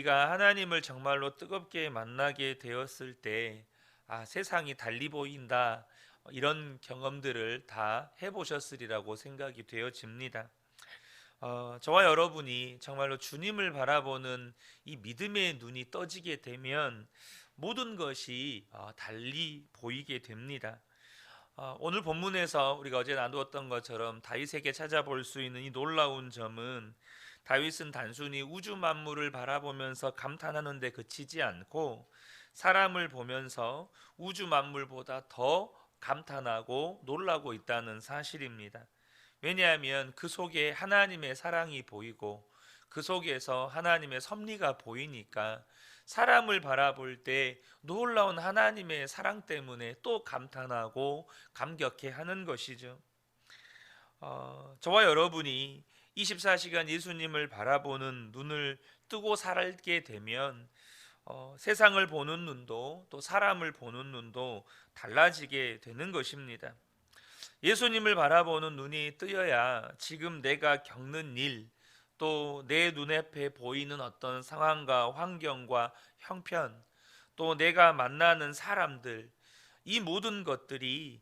우리가 하나님을 정말로 뜨겁게 만나게 되었을 때 세상이 달리 보인다, 이런 경험들을 다 해보셨으리라고 생각이 되어집니다. 저와 여러분이 정말로 주님을 바라보는 이 믿음의 눈이 떠지게 되면 모든 것이 달리 보이게 됩니다. 오늘 본문에서 우리가 어제 나누었던 것처럼 다윗에게 찾아볼 수 있는 이 놀라운 점은, 다윗은 단순히 우주 만물을 바라보면서 감탄하는 데 그치지 않고 사람을 보면서 우주 만물보다 더 감탄하고 놀라고 있다는 사실입니다. 왜냐하면 그 속에 하나님의 사랑이 보이고 그 속에서 하나님의 섭리가 보이니까 사람을 바라볼 때 놀라운 하나님의 사랑 때문에 또 감탄하고 감격해 하는 것이죠. 저와 여러분이 24시간 예수님을 바라보는 눈을 뜨고 살게 되면 세상을 보는 눈도 또 사람을 보는 눈도 달라지게 되는 것입니다. 예수님을 바라보는 눈이 뜨여야 지금 내가 겪는 일, 또 내 눈앞에 보이는 어떤 상황과 환경과 형편, 또 내가 만나는 사람들, 이 모든 것들이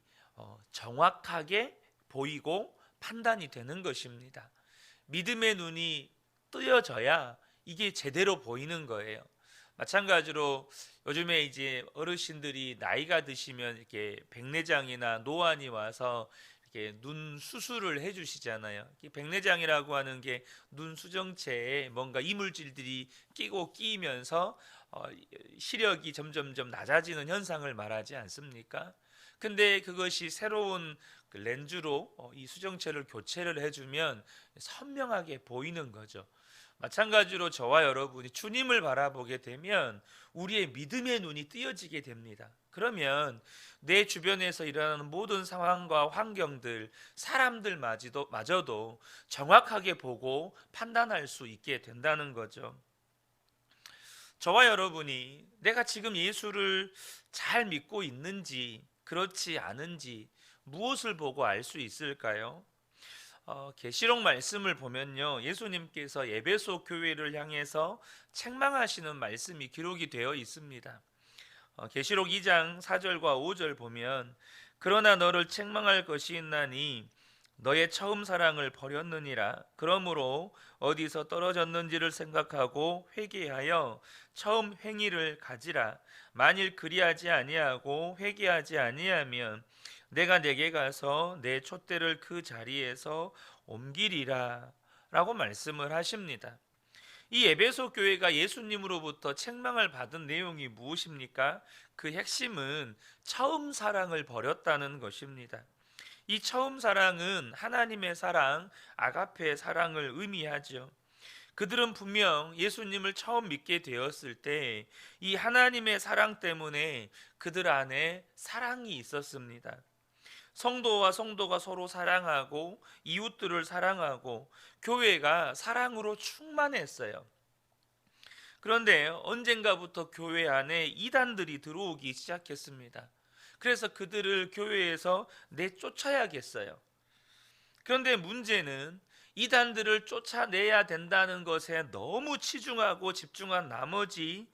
정확하게 보이고 판단이 되는 것입니다. 믿음의 눈이 뜨여져야 이게 제대로 보이는 거예요. 마찬가지로 요즘에 이제 어르신들이 나이가 드시면 이렇게 백내장이나 노안이 와서 이렇게 눈 수술을 해주시잖아요. 백내장이라고 하는 게 눈 수정체에 뭔가 이물질들이 끼면서 시력이 점점점 낮아지는 현상을 말하지 않습니까? 근데 그것이 새로운 그 렌즈로 이 수정체를 교체를 해주면 선명하게 보이는 거죠. 마찬가지로 저와 여러분이 주님을 바라보게 되면 우리의 믿음의 눈이 뜨여지게 됩니다. 그러면 내 주변에서 일어나는 모든 상황과 환경들, 사람들마저도 정확하게 보고 판단할 수 있게 된다는 거죠. 저와 여러분이 내가 지금 예수를 잘 믿고 있는지 그렇지 않은지 무엇을 보고 알 수 있을까요? 계시록 말씀을 보면요, 예수님께서 에베소 교회를 향해서 책망하시는 말씀이 기록이 되어 있습니다. 계시록 2장 4절과 5절 보면, 그러나 너를 책망할 것이 있나니 너의 처음 사랑을 버렸느니라. 그러므로 어디서 떨어졌는지를 생각하고 회개하여 처음 행위를 가지라. 만일 그리하지 아니하고 회개하지 아니하면 내가 내게 가서 내 촛대를 그 자리에서 옮기리라 라고 말씀을 하십니다. 이 에베소 교회가 예수님으로부터 책망을 받은 내용이 무엇입니까? 그 핵심은 처음 사랑을 버렸다는 것입니다. 이 처음 사랑은 하나님의 사랑, 아가페의 사랑을 의미하죠. 그들은 분명 예수님을 처음 믿게 되었을 때 이 하나님의 사랑 때문에 그들 안에 사랑이 있었습니다. 성도가 서로 사랑하고 이웃들을 사랑하고 교회가 사랑으로 충만했어요. 그런데 언젠가부터 교회 안에 이단들이 들어오기 시작했습니다. 그래서 그들을 교회에서 내쫓아야겠어요. 그런데 문제는 이단들을 쫓아내야 된다는 것에 너무 치중하고 집중한 나머지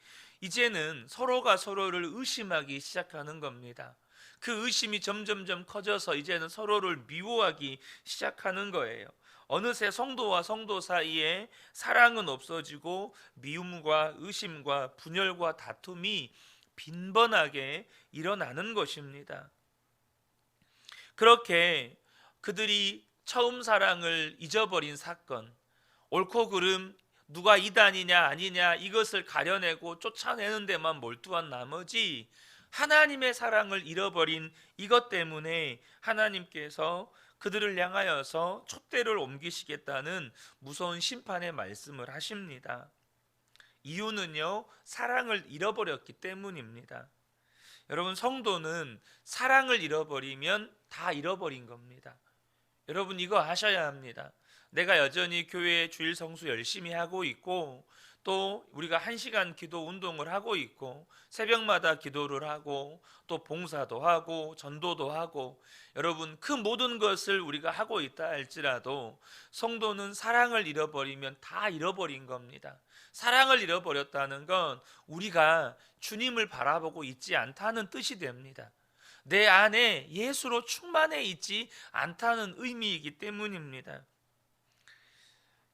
이제는 서로가 서로를 의심하기 시작하는 겁니다. 그 의심이 점점점 커져서 이제는 서로를 미워하기 시작하는 거예요. 어느새 성도와 성도 사이에 사랑은 없어지고 미움과 의심과 분열과 다툼이 빈번하게 일어나는 것입니다. 그렇게 그들이 처음 사랑을 잊어버린 사건, 옳고 그름, 누가 이단이냐 아니냐 이것을 가려내고 쫓아내는 데만 몰두한 나머지 하나님의 사랑을 잃어버린 이것 때문에 하나님께서 그들을 향하여서 촛대를 옮기시겠다는 무서운 심판의 말씀을 하십니다. 이유는요, 사랑을 잃어버렸기 때문입니다. 여러분, 성도는 사랑을 잃어버리면 다 잃어버린 겁니다. 여러분, 이거 아셔야 합니다. 내가 여전히 교회 주일 성수 열심히 하고 있고 또 우리가 1시간 기도 운동을 하고 있고 새벽마다 기도를 하고 또 봉사도 하고 전도도 하고 여러분 그 모든 것을 우리가 하고 있다 할지라도 성도는 사랑을 잃어버리면 다 잃어버린 겁니다. 사랑을 잃어버렸다는 건 우리가 주님을 바라보고 있지 않다는 뜻이 됩니다. 내 안에 예수로 충만해 있지 않다는 의미이기 때문입니다.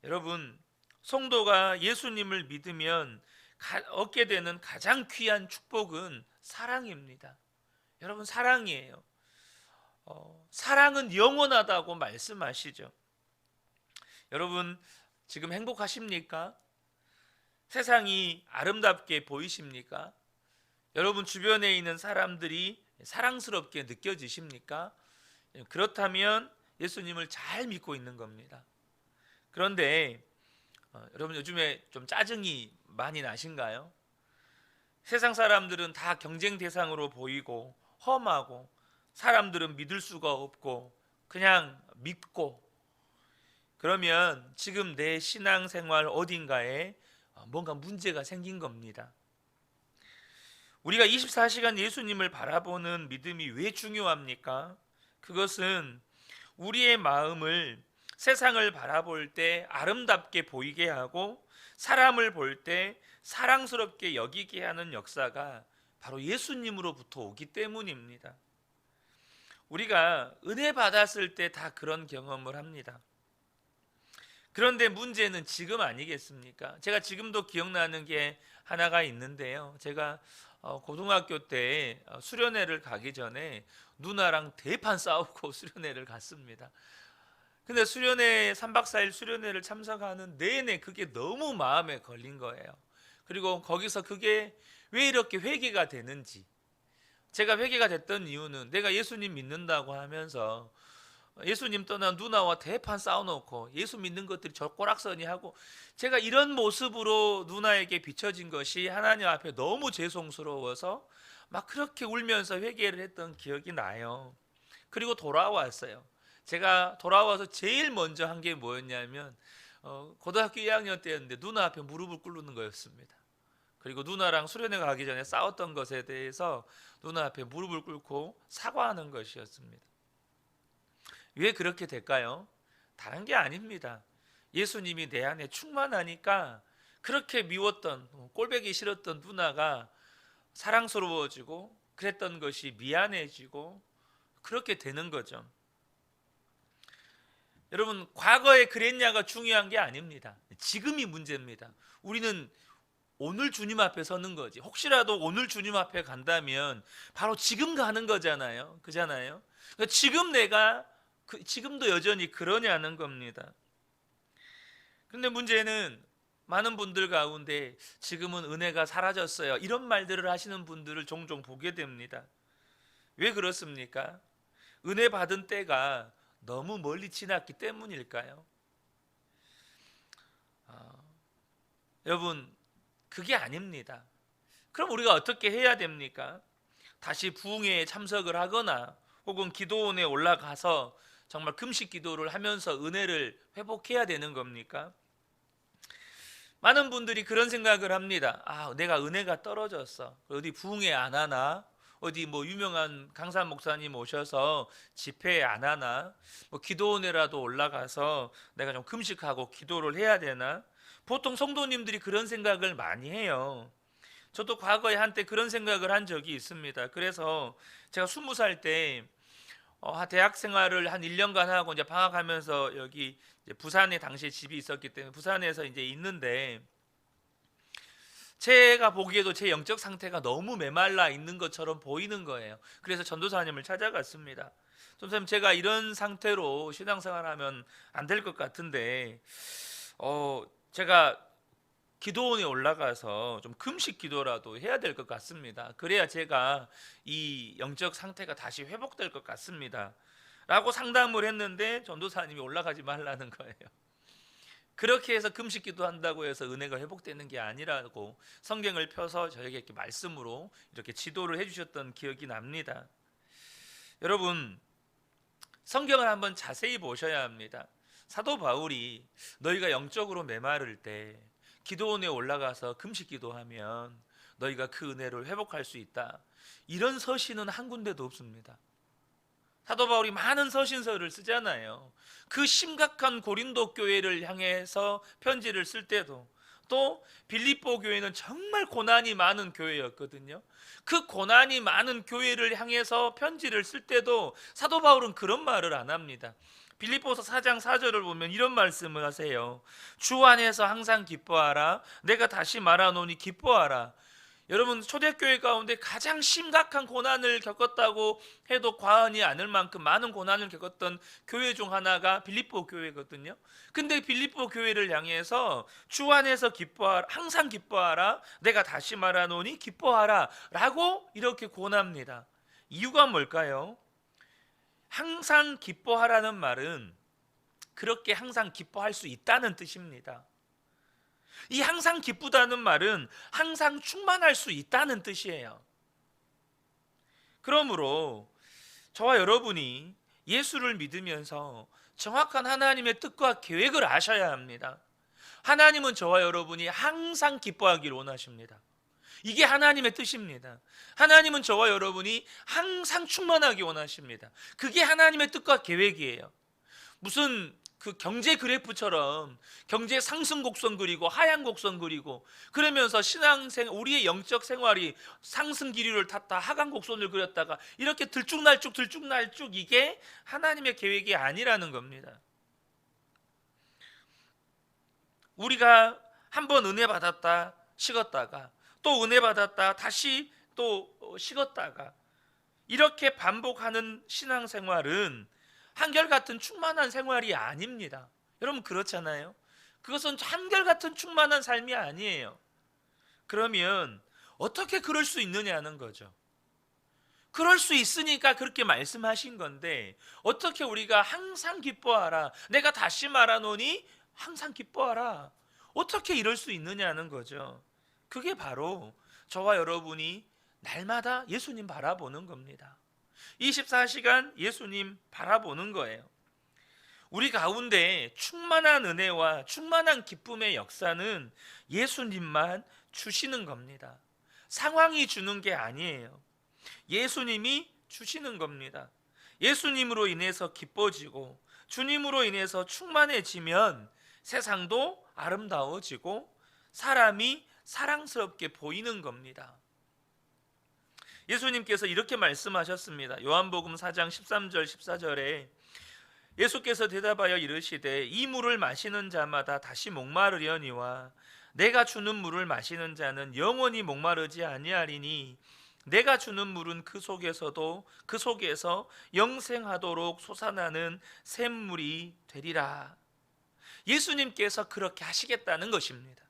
여러분, 성도가 예수님을 믿으면 얻게 되는 가장 귀한 축복은 사랑입니다. 여러분, 사랑이에요. 사랑은 영원하다고 말씀하시죠. 여러분, 지금 행복하십니까? 세상이 아름답게 보이십니까? 여러분 주변에 있는 사람들이 사랑스럽게 느껴지십니까? 그렇다면 예수님을 잘 믿고 있는 겁니다. 그런데 여러분 요즘에 좀 짜증이 많이 나신가요? 세상 사람들은 다 경쟁 대상으로 보이고 험하고 사람들은 믿을 수가 없고 그냥 믿고, 그러면 지금 내 신앙생활 어딘가에 뭔가 문제가 생긴 겁니다. 우리가 24시간 예수님을 바라보는 믿음이 왜 중요합니까? 그것은 우리의 마음을 세상을 바라볼 때 아름답게 보이게 하고 사람을 볼 때 사랑스럽게 여기게 하는 역사가 바로 예수님으로부터 오기 때문입니다. 우리가 은혜 받았을 때 다 그런 경험을 합니다. 그런데 문제는 지금 아니겠습니까? 제가 지금도 기억나는 게 하나가 있는데요. 제가 고등학교 때 수련회를 가기 전에 누나랑 대판 싸우고 수련회를 갔습니다. 근데 수련회 3박 4일 수련회를 참석하는 내내 그게 너무 마음에 걸린 거예요. 그리고 거기서 그게 왜 이렇게 회개가 되는지, 제가 회개가 됐던 이유는 내가 예수님 믿는다고 하면서 예수님 떠난 누나와 대판 싸워놓고 예수 믿는 것들이 젓가락서니 하고, 제가 이런 모습으로 누나에게 비춰진 것이 하나님 앞에 너무 죄송스러워서 막 그렇게 울면서 회개를 했던 기억이 나요. 그리고 돌아왔어요. 제가 돌아와서 제일 먼저 한 게 뭐였냐면 고등학교 2학년 때였는데 누나 앞에 무릎을 꿇는 거였습니다. 그리고 누나랑 수련회 가기 전에 싸웠던 것에 대해서 누나 앞에 무릎을 꿇고 사과하는 것이었습니다. 왜 그렇게 될까요? 다른 게 아닙니다. 예수님이 내 안에 충만하니까 그렇게 미웠던, 꼴보기 싫었던 누나가 사랑스러워지고 그랬던 것이 미안해지고 그렇게 되는 거죠. 여러분, 과거에 그랬냐가 중요한 게 아닙니다. 지금이 문제입니다. 우리는 오늘 주님 앞에 서는 거지. 혹시라도 오늘 주님 앞에 간다면 바로 지금 가는 거잖아요. 그잖아요. 그러니까 지금 내가 지금도 여전히 그러냐는 겁니다. 그런데 문제는 많은 분들 가운데 지금은 은혜가 사라졌어요, 이런 말들을 하시는 분들을 종종 보게 됩니다. 왜 그렇습니까? 은혜 받은 때가 너무 멀리 지났기 때문일까요? 여러분, 그게 아닙니다. 그럼 우리가 어떻게 해야 됩니까? 다시 부흥회에 참석을 하거나 혹은 기도원에 올라가서 정말 금식 기도를 하면서 은혜를 회복해야 되는 겁니까? 많은 분들이 그런 생각을 합니다. 내가 은혜가 떨어졌어, 어디 부흥회 안 하나? 어디 뭐 유명한 강사 목사님 오셔서 집회 안 하나? 뭐 기도원에라도 올라가서 내가 좀 금식하고 기도를 해야 되나? 보통 성도님들이 그런 생각을 많이 해요. 저도 과거에 한때 그런 생각을 한 적이 있습니다. 그래서 제가 20살 때 대학 생활을 한 1년간 하고 이제 방학하면서 여기 이제 부산에 당시에 집이 있었기 때문에 부산에서 이제 있는데, 제가 보기에도 제 영적 상태가 너무 메말라 있는 것처럼 보이는 거예요. 그래서 전도사님을 찾아갔습니다. 전도사님, 제가 이런 상태로 신앙생활하면 안 될 것 같은데 제가 기도원에 올라가서 좀 금식 기도라도 해야 될 것 같습니다. 그래야 제가 이 영적 상태가 다시 회복될 것 같습니다 라고 상담을 했는데 전도사님이 올라가지 말라는 거예요. 그렇게 해서 금식 기도한다고 해서 은혜가 회복되는 게 아니라고 성경을 펴서 저에게 이렇게 말씀으로 이렇게 지도를 해주셨던 기억이 납니다. 여러분, 성경을 한번 자세히 보셔야 합니다. 사도 바울이 너희가 영적으로 메마를 때 기도원에 올라가서 금식 기도하면 너희가 그 은혜를 회복할 수 있다. 이런 서신은 한 군데도 없습니다. 사도 바울이 많은 서신서를 쓰잖아요. 그 심각한 고린도 교회를 향해서 편지를 쓸 때도, 또 빌립보 교회는 정말 고난이 많은 교회였거든요. 그 고난이 많은 교회를 향해서 편지를 쓸 때도 사도 바울은 그런 말을 안 합니다. 빌립보서 4장 4절을 보면 이런 말씀을 하세요. 주 안에서 항상 기뻐하라. 내가 다시 말하노니 기뻐하라. 여러분, 초대교회 가운데 가장 심각한 고난을 겪었다고 해도 과언이 아닐 만큼 많은 고난을 겪었던 교회 중 하나가 빌립보 교회거든요. 근데 빌립보 교회를 향해서 주 안에서 기뻐하라, 항상 기뻐하라, 내가 다시 말하노니 기뻐하라 라고 이렇게 권합니다. 이유가 뭘까요? 항상 기뻐하라는 말은 그렇게 항상 기뻐할 수 있다는 뜻입니다. 이 항상 기쁘다는 말은 항상 충만할 수 있다는 뜻이에요. 그러므로 저와 여러분이 예수를 믿으면서 정확한 하나님의 뜻과 계획을 아셔야 합니다. 하나님은 저와 여러분이 항상 기뻐하기를 원하십니다. 이게 하나님의 뜻입니다. 하나님은 저와 여러분이 항상 충만하기 원하십니다. 그게 하나님의 뜻과 계획이에요. 무슨 그 경제 그래프처럼 경제 상승 곡선 그리고 하향 곡선 그리고 그러면서 우리의 영적 생활이 상승 기류를 탔다 하강 곡선을 그렸다가 이렇게 들쭉날쭉 이게 하나님의 계획이 아니라는 겁니다. 우리가 한번 은혜 받았다 식었다가 또 은혜 받았다 다시 또 식었다가 이렇게 반복하는 신앙생활은 한결같은 충만한 생활이 아닙니다. 여러분 그렇잖아요. 그것은 한결같은 충만한 삶이 아니에요. 그러면 어떻게 그럴 수 있느냐는 거죠. 그럴 수 있으니까 그렇게 말씀하신 건데 어떻게 우리가 항상 기뻐하라, 내가 다시 말하노니 항상 기뻐하라, 어떻게 이럴 수 있느냐는 거죠. 그게 바로 저와 여러분이 날마다 예수님 바라보는 겁니다. 24시간 예수님 바라보는 거예요. 우리 가운데 충만한 은혜와 충만한 기쁨의 역사는 예수님만 주시는 겁니다. 상황이 주는 게 아니에요. 예수님이 주시는 겁니다. 예수님으로 인해서 기뻐지고 주님으로 인해서 충만해지면 세상도 아름다워지고 사람이 사랑스럽게 보이는 겁니다. 예수님께서 이렇게 말씀하셨습니다. 요한복음 4장 13절 14절에 예수께서 대답하여 이르시되 이 물을 마시는 자마다 다시 목마르려니와 내가 주는 물을 마시는 자는 영원히 목마르지 아니하리니 내가 주는 물은 그 속에서 영생하도록 솟아나는 샘물이 되리라. 예수님께서 그렇게 하시겠다는 것입니다.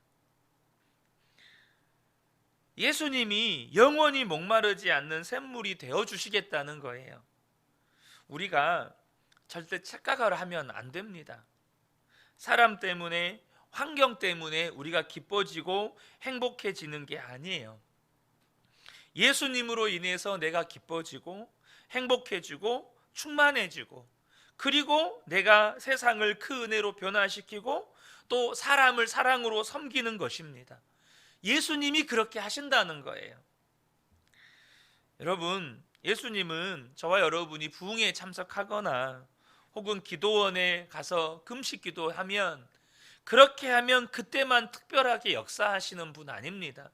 예수님이 영원히 목마르지 않는 샘물이 되어주시겠다는 거예요. 우리가 절대 착각을 하면 안 됩니다. 사람 때문에, 환경 때문에 우리가 기뻐지고 행복해지는 게 아니에요. 예수님으로 인해서 내가 기뻐지고 행복해지고 충만해지고 그리고 내가 세상을 그 은혜로 변화시키고 또 사람을 사랑으로 섬기는 것입니다. 예수님이 그렇게 하신다는 거예요. 여러분, 예수님은 저와 여러분이 부흥회에 참석하거나 혹은 기도원에 가서 금식 기도하면 그렇게 하면 그때만 특별하게 역사하시는 분 아닙니다.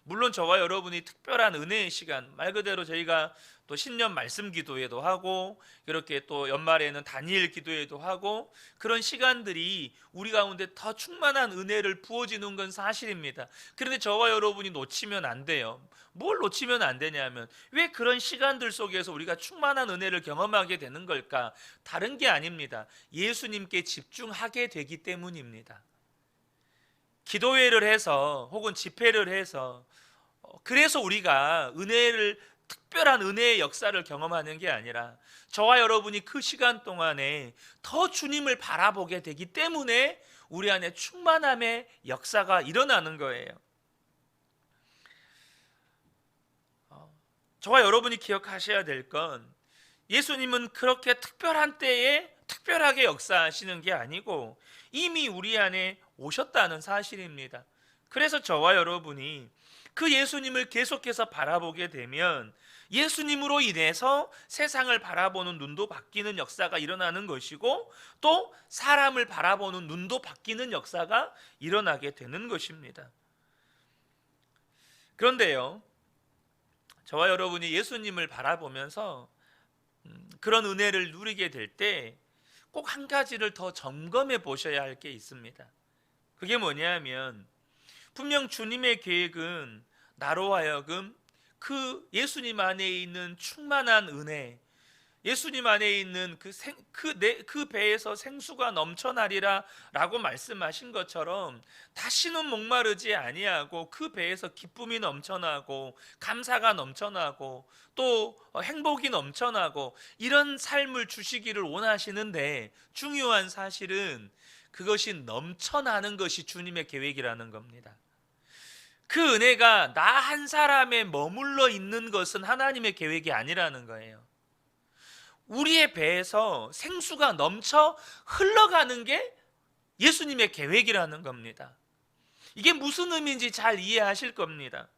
물론 저와 여러분이 특별한 은혜의 시간, 말 그대로 저희가 또 신년 말씀 기도회도 하고 이렇게 또 연말에는 다니엘 기도회도 하고 그런 시간들이 우리 가운데 더 충만한 은혜를 부어지는 건 사실입니다. 그런데 저와 여러분이 놓치면 안 돼요. 뭘 놓치면 안 되냐면 왜 그런 시간들 속에서 우리가 충만한 은혜를 경험하게 되는 걸까? 다른 게 아닙니다. 예수님께 집중하게 되기 때문입니다. 기도회를 해서 혹은 집회를 해서 그래서 우리가 특별한 은혜의 역사를 경험하는 게 아니라 저와 여러분이 그 시간 동안에 더 주님을 바라보게 되기 때문에 우리 안에 충만함의 역사가 일어나는 거예요. 저와 여러분이 기억하셔야 될 건 예수님은 그렇게 특별한 때에 특별하게 역사하시는 게 아니고 이미 우리 안에 오셨다는 사실입니다. 그래서 저와 여러분이 그 예수님을 계속해서 바라보게 되면 예수님으로 인해서 세상을 바라보는 눈도 바뀌는 역사가 일어나는 것이고, 또 사람을 바라보는 눈도 바뀌는 역사가 일어나게 되는 것입니다. 그런데요, 저와 여러분이 예수님을 바라보면서 그런 은혜를 누리게 될 때 꼭 한 가지를 더 점검해 보셔야 할 게 있습니다. 그게 뭐냐면, 분명 주님의 계획은 나로 하여금 그 예수님 안에 있는 충만한 은혜, 예수님 안에 있는 그 배에서 생수가 넘쳐나리라 라고 말씀하신 것처럼 다시는 목마르지 아니하고 그 배에서 기쁨이 넘쳐나고 감사가 넘쳐나고 또 행복이 넘쳐나고 이런 삶을 주시기를 원하시는데, 중요한 사실은 그것이 넘쳐나는 것이 주님의 계획이라는 겁니다. 그 은혜가 나 한 사람에 머물러 있는 것은 하나님의 계획이 아니라는 거예요. 우리의 배에서 생수가 넘쳐 흘러가는 게 예수님의 계획이라는 겁니다. 이게 무슨 의미인지 잘 이해하실 겁니다.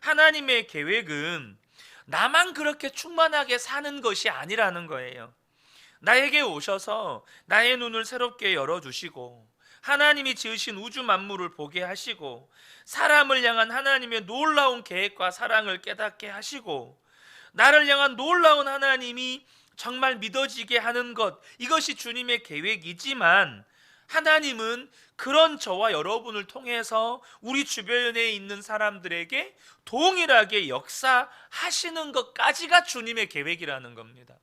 하나님의 계획은 나만 그렇게 충만하게 사는 것이 아니라는 거예요. 나에게 오셔서 나의 눈을 새롭게 열어주시고 하나님이 지으신 우주 만물을 보게 하시고 사람을 향한 하나님의 놀라운 계획과 사랑을 깨닫게 하시고 나를 향한 놀라운 하나님이 정말 믿어지게 하는 것, 이것이 주님의 계획이지만, 하나님은 그런 저와 여러분을 통해서 우리 주변에 있는 사람들에게 동일하게 역사하시는 것까지가 주님의 계획이라는 겁니다.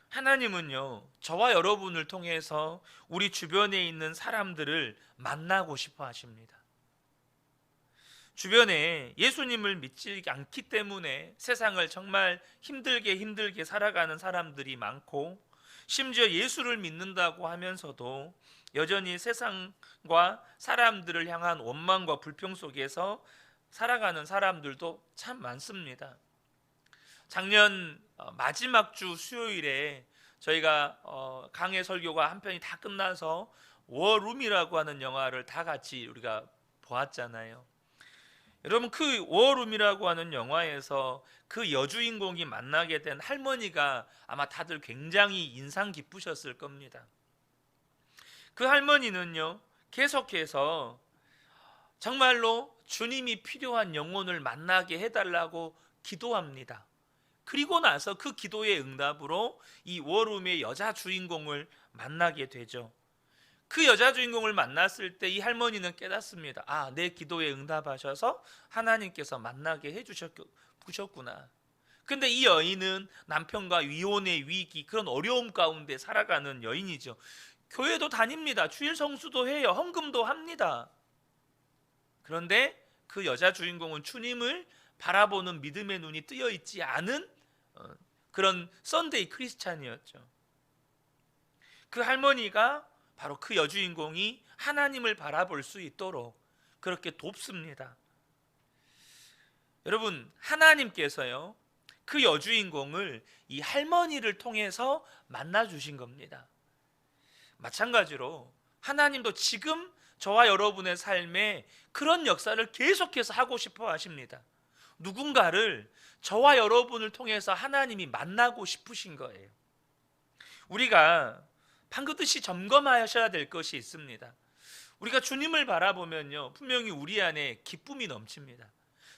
하나님은요, 저와 여러분을 통해서 우리 주변에 있는 사람들을 만나고 싶어 하십니다. 주변에 예수님을 믿지 않기 때문에 세상을 정말 힘들게 살아가는 사람들이 많고, 심지어 예수를 믿는다고 하면서도 여전히 세상과 사람들을 향한 원망과 불평 속에서 살아가는 사람들도 참 많습니다. 작년 마지막 주 수요일에 저희가 강해 설교가 한 편이 다 끝나서 워룸이라고 하는 영화를 다 같이 우리가 보았잖아요. 여러분, 그 워룸이라고 하는 영화에서 그 여주인공이 만나게 된 할머니가 아마 다들 굉장히 인상 깊으셨을 겁니다. 그 할머니는요, 계속해서 정말로 주님이 필요한 영혼을 만나게 해달라고 기도합니다. 그리고 나서 그 기도의 응답으로 이 워룸의 여자 주인공을 만나게 되죠. 그 여자 주인공을 만났을 때 이 할머니는 깨닫습니다. 아, 내 기도에 응답하셔서 하나님께서 만나게 해주셨구나. 근데 이 여인은 남편과 이혼의 위기, 그런 어려움 가운데 살아가는 여인이죠. 교회도 다닙니다. 주일 성수도 해요. 헌금도 합니다. 그런데 그 여자 주인공은 주님을 바라보는 믿음의 눈이 뜨여 있지 않은 그런 썬데이 크리스찬이었죠. 그 할머니가 바로 그 여주인공이 하나님을 바라볼 수 있도록 그렇게 돕습니다. 여러분, 하나님께서요, 그 여주인공을 이 할머니를 통해서 만나 주신 겁니다. 마찬가지로 하나님도 지금 저와 여러분의 삶에 그런 역사를 계속해서 하고 싶어 하십니다. 누군가를 저와 여러분을 통해서 하나님이 만나고 싶으신 거예요. 우리가 반드시 점검하셔야 될 것이 있습니다. 우리가 주님을 바라보면요, 분명히 우리 안에 기쁨이 넘칩니다.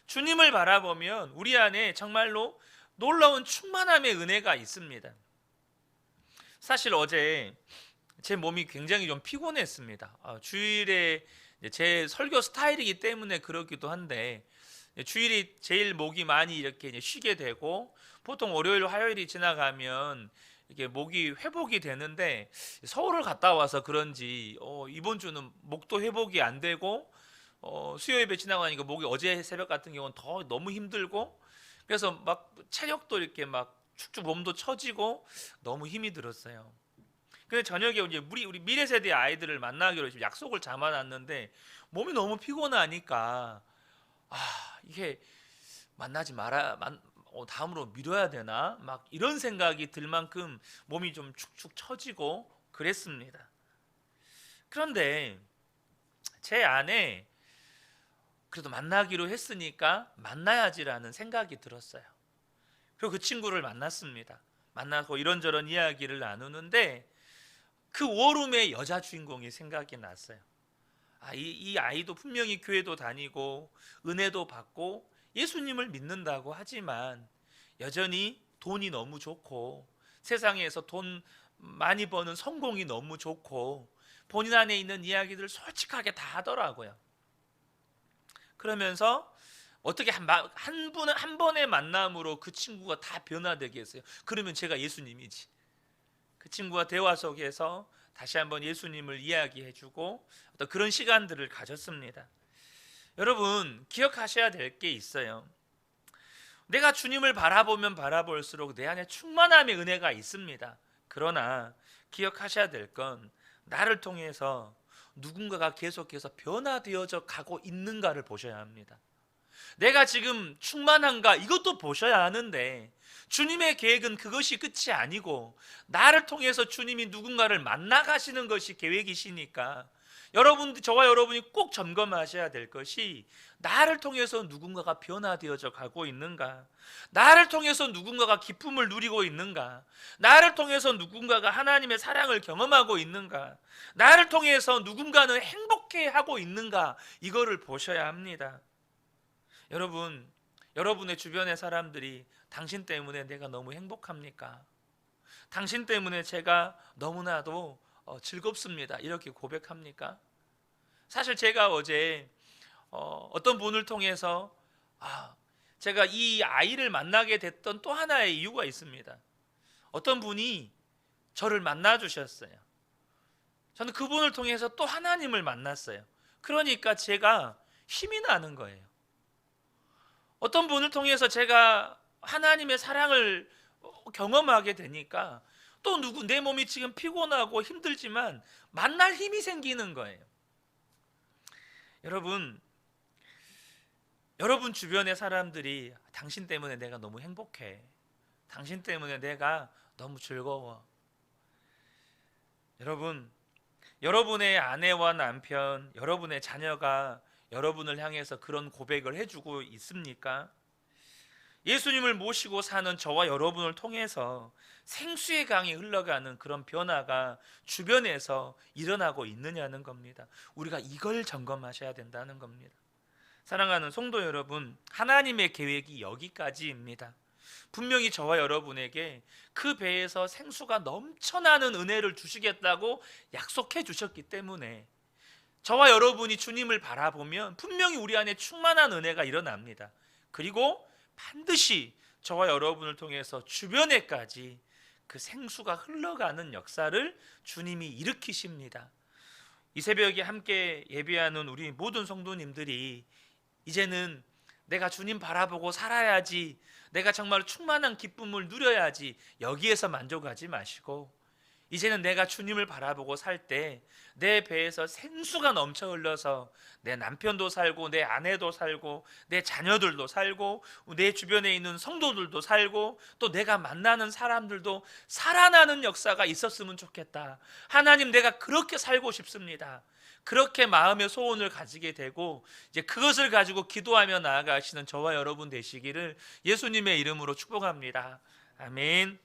주님을 바라보면 우리 안에 정말로 놀라운 충만함의 은혜가 있습니다. 사실 어제 제 몸이 굉장히 좀 피곤했습니다. 주일에 제 설교 스타일이기 때문에 그렇기도 한데, 주일이 제일 목이 많이 이렇게 쉬게 되고, 보통 월요일 화요일이 지나가면 이게 목이 회복이 되는데, 서울을 갔다 와서 그런지 이번 주는 목도 회복이 안 되고, 수요 예배 지나고 나니까 목이 어제 새벽 같은 경우는 더 너무 힘들고, 그래서 막 체력도 이렇게 막 축축 몸도 처지고 너무 힘이 들었어요. 근데 저녁에 이제 우리 미래 세대 아이들을 만나기로 지금 약속을 잡아놨는데, 몸이 너무 피곤하니까 이게 다음으로 미뤄야 되나? 막 이런 생각이 들 만큼 몸이 좀 축축 처지고 그랬습니다. 그런데 제 안에 그래도 만나기로 했으니까 만나야지라는 생각이 들었어요. 그리고 그 친구를 만났습니다. 만나고 이런저런 이야기를 나누는데 그 워룸의 여자 주인공이 생각이 났어요. 이 아이도 분명히 교회도 다니고 은혜도 받고 예수님을 믿는다고 하지만 여전히 돈이 너무 좋고 세상에서 돈 많이 버는 성공이 너무 좋고 본인 안에 있는 이야기들을 솔직하게 다 하더라고요. 그러면서 어떻게 한 번의 만남으로 그 친구가 다 변화되게 했어요. 그러면 제가 예수님이지. 그 친구와 대화 속에서 다시 한번 예수님을 이야기해주고 어떤 그런 시간들을 가졌습니다. 여러분 기억하셔야 될 게 있어요. 내가 주님을 바라보면 바라볼수록 내 안에 충만함의 은혜가 있습니다. 그러나 기억하셔야 될 건 나를 통해서 누군가가 계속해서 변화되어져 가고 있는가를 보셔야 합니다. 내가 지금 충만한가 이것도 보셔야 하는데 주님의 계획은 그것이 끝이 아니고 나를 통해서 주님이 누군가를 만나 가시는 것이 계획이시니까 저와 여러분이 꼭 점검하셔야 될 것이 나를 통해서 누군가가 변화되어져 가고 있는가, 나를 통해서 누군가가 기쁨을 누리고 있는가, 나를 통해서 누군가가 하나님의 사랑을 경험하고 있는가, 나를 통해서 누군가는 행복해하고 있는가, 이거를 보셔야 합니다. 여러분의 주변의 사람들이 당신 때문에 내가 너무 행복합니까? 당신 때문에 제가 너무나도 즐겁습니다. 이렇게 고백합니까? 사실 제가 어제 어떤 분을 통해서 제가 이 아이를 만나게 됐던 또 하나의 이유가 있습니다. 어떤 분이 저를 만나 주셨어요. 저는 그분을 통해서 또 하나님을 만났어요. 그러니까 제가 힘이 나는 거예요. 어떤 분을 통해서 제가 하나님의 사랑을 경험하게 되니까 또 내 몸이 지금 피곤하고 힘들지만 만날 힘이 생기는 거예요. 여러분 주변의 사람들이 당신 때문에 내가 너무 행복해, 당신 때문에 내가 너무 즐거워. 여러분의 아내와 남편, 여러분의 자녀가 여러분을 향해서 그런 고백을 해주고 있습니까? 예수님을 모시고 사는 저와 여러분을 통해서 생수의 강이 흘러가는 그런 변화가 주변에서 일어나고 있느냐는 겁니다. 우리가 이걸 점검하셔야 된다는 겁니다. 사랑하는 성도 여러분, 하나님의 계획이 여기까지입니다. 분명히 저와 여러분에게 그 배에서 생수가 넘쳐나는 은혜를 주시겠다고 약속해 주셨기 때문에 저와 여러분이 주님을 바라보면 분명히 우리 안에 충만한 은혜가 일어납니다. 그리고 반드시 저와 여러분을 통해서 주변에까지 그 생수가 흘러가는 역사를 주님이 일으키십니다. 이 새벽에 함께 예배하는 우리 모든 성도님들이 이제는 내가 주님 바라보고 살아야지, 내가 정말 충만한 기쁨을 누려야지, 여기에서 만족하지 마시고 이제는 내가 주님을 바라보고 살 때 내 배에서 생수가 넘쳐 흘러서 내 남편도 살고 내 아내도 살고 내 자녀들도 살고 내 주변에 있는 성도들도 살고 또 내가 만나는 사람들도 살아나는 역사가 있었으면 좋겠다. 하나님, 내가 그렇게 살고 싶습니다. 그렇게 마음의 소원을 가지게 되고 이제 그것을 가지고 기도하며 나아가시는 저와 여러분 되시기를 예수님의 이름으로 축복합니다. 아멘.